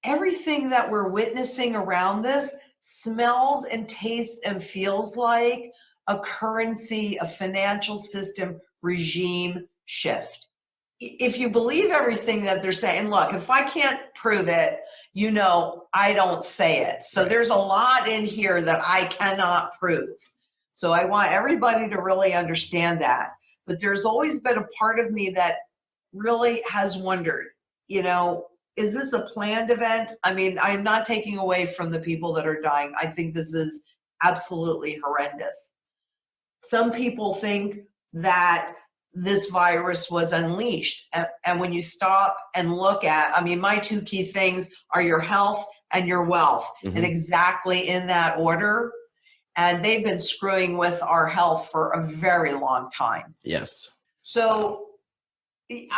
everything that we're witnessing around this smells and tastes and feels like a currency, a financial system regime shift. If you believe everything that they're saying, look, if I can't prove it, I don't say it. So there's a lot in here that I cannot prove. So I want everybody to really understand that. But there's always been a part of me that really has wondered, is this a planned event? I mean, I'm not taking away from the people that are dying. I think this is absolutely horrendous. Some people think that this virus was unleashed. And when you stop and look at, my two key things are your health and your wealth, and exactly in that order. And they've been screwing with our health for a very long time. Yes. So, this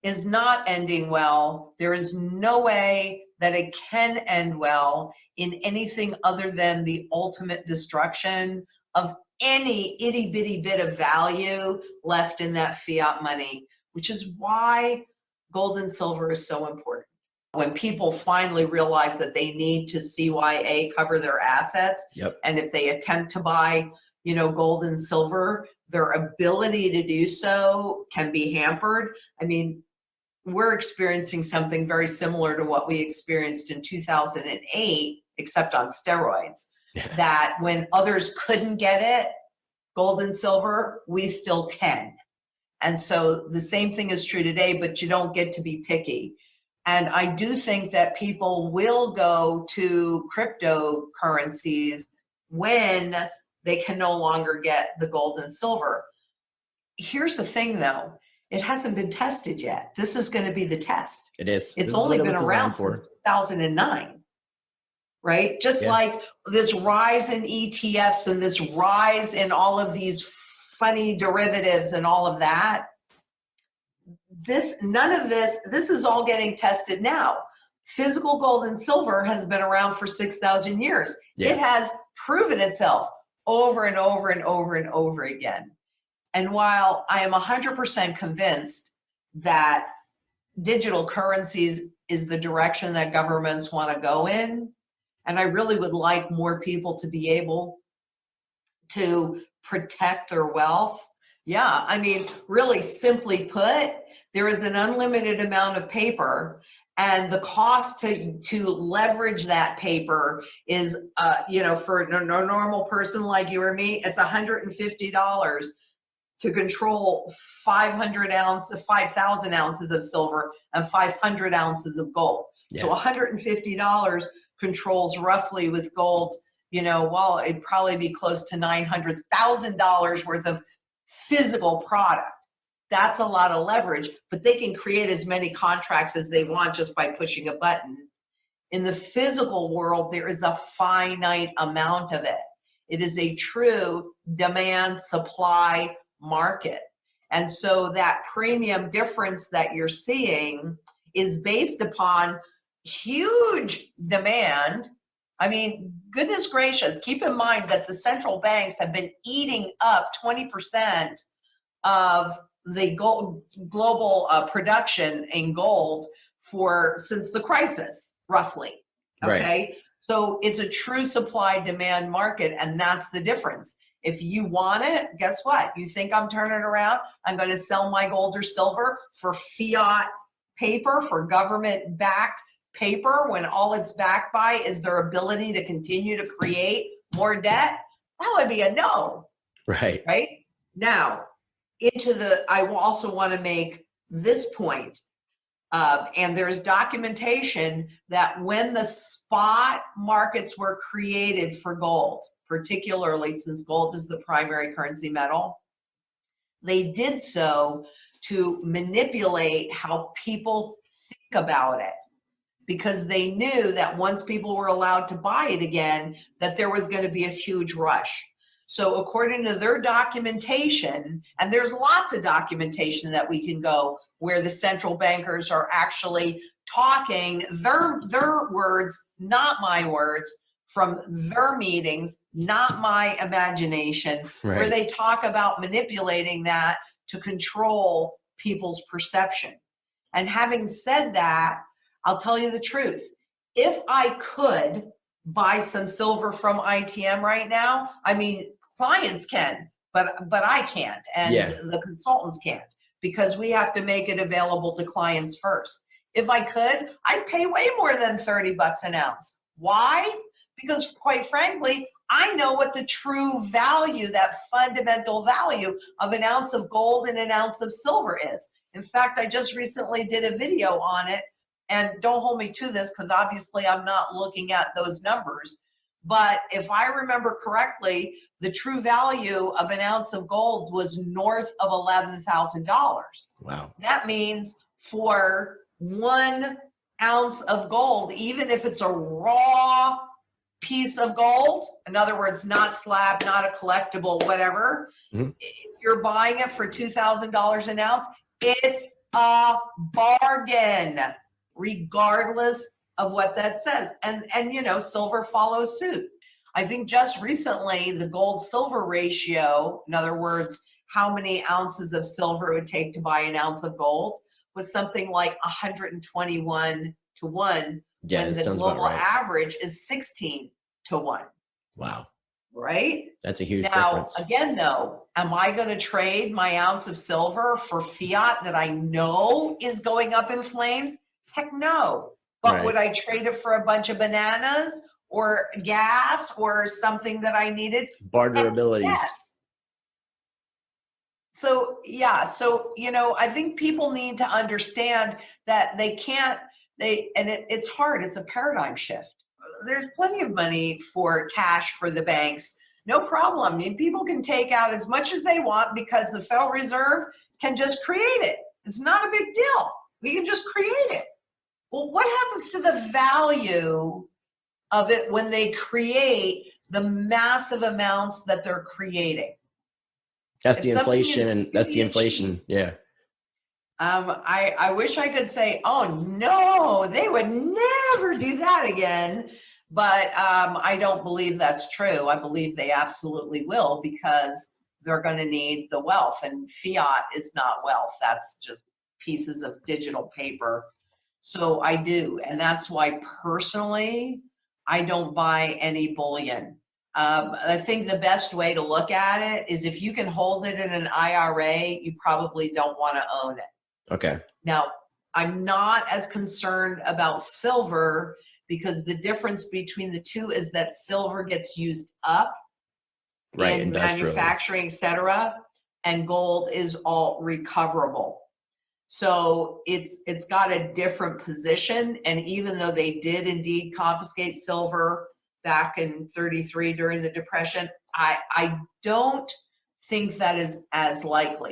is not ending well. There is no way that it can end well in anything other than the ultimate destruction of any itty bitty bit of value left in that fiat money, which is why gold and silver is so important. When people finally realize that they need to CYA cover their assets, and if they attempt to buy, gold and silver, their ability to do so can be hampered. We're experiencing something very similar to what we experienced in 2008, except on steroids. That when others couldn't get it, gold and silver, we still can. And so the same thing is true today, but you don't get to be picky. And I do think that people will go to cryptocurrencies when they can no longer get the gold and silver. Here's the thing, though. It hasn't been tested yet. This is going to be the test. It is. It's only been around since 2009, right? Just like this rise in ETFs and this rise in all of these funny derivatives and all of that. This is all getting tested now. Physical gold and silver has been around for 6,000 years. It has proven itself over and over and over and over again. And while I am 100% convinced that digital currencies is the direction that governments want to go in, and I really would like more people to be able to protect their wealth. Really simply put, there is an unlimited amount of paper, and the cost to leverage that paper is, for a normal person like you or me, it's $150 to control 5,000 ounces of silver and 500 ounces of gold. So $150 controls roughly with gold, it'd probably be close to $900,000 worth of physical product. That's a lot of leverage, but they can create as many contracts as they want just by pushing a button. In the physical world, there is a finite amount of it. It is a true demand supply market. And so that premium difference that you're seeing is based upon huge demand. Goodness gracious, keep in mind that the central banks have been eating up 20% of the global production in gold since the crisis, roughly. Okay. Right. So it's a true supply demand market, and that's the difference. If you want it, guess what? You think I'm turning around? I'm going to sell my gold or silver for fiat paper, for government backed paper, when all it's backed by is their ability to continue to create more debt? That would be a no. Right. Right? Now, I also want to make this point, and there's documentation that when the spot markets were created for gold, particularly since gold is the primary currency metal, they did so to manipulate how people think about it, because they knew that once people were allowed to buy it again, that there was going to be a huge rush. So according to their documentation, and there's lots of documentation that we can go where the central bankers are actually talking their words, not my words, from their meetings, not my imagination, right, where they talk about manipulating that to control people's perception. And having said that, I'll tell you the truth. If I could buy some silver from ITM right now, I mean, clients can, but I can't, and the consultants can't, because we have to make it available to clients first. If I could, I'd pay way more than 30 bucks an ounce. Why? Because quite frankly, I know what the true value, that fundamental value of an ounce of gold and an ounce of silver is. In fact, I just recently did a video on it, and don't hold me to this because obviously I'm not looking at those numbers. But if I remember correctly, the true value of an ounce of gold was north of $11,000. Wow. That means for 1 ounce of gold, even if it's a raw piece of gold, in other words, not slab, not a collectible, whatever, if you're buying it for $2,000 an ounce, it's a bargain, regardless of what that says. And you know, silver follows suit. I think just recently the gold silver ratio, in other words, how many ounces of silver it would take to buy an ounce of gold, was something like 121 to 1, when the global average is 16 to 1. Wow. Right? That's a huge difference. Now, again, though, am I going to trade my ounce of silver for fiat that I know is going up in flames? Heck no. But would I trade it for a bunch of bananas or gas or something that I needed? Barter abilities. Yes. So, yeah. So, you know, I think people need to understand that they can't, it's hard. It's a paradigm shift. There's plenty of money for cash for the banks. No problem. I mean, people can take out as much as they want because the Federal Reserve can just create it. It's not a big deal. We can just create it. Well, what happens to the value of it when they create the massive amounts that they're creating? That's the inflation, and that's the inflation. Yeah. I wish I could say, oh no, they would never do that again. But I don't believe that's true. I believe they absolutely will, because they're going to need the wealth, and fiat is not wealth. That's just pieces of digital paper. So I do. And that's why personally, I don't buy any bullion. I think the best way to look at it is if you can hold it in an IRA, you probably don't want to own it. Okay. Now, I'm not as concerned about silver, because the difference between the two is that silver gets used up in manufacturing, et cetera, and gold is all recoverable. So it's got a different position. And even though they did indeed confiscate silver back in 33 during the Depression, I don't think that is as likely.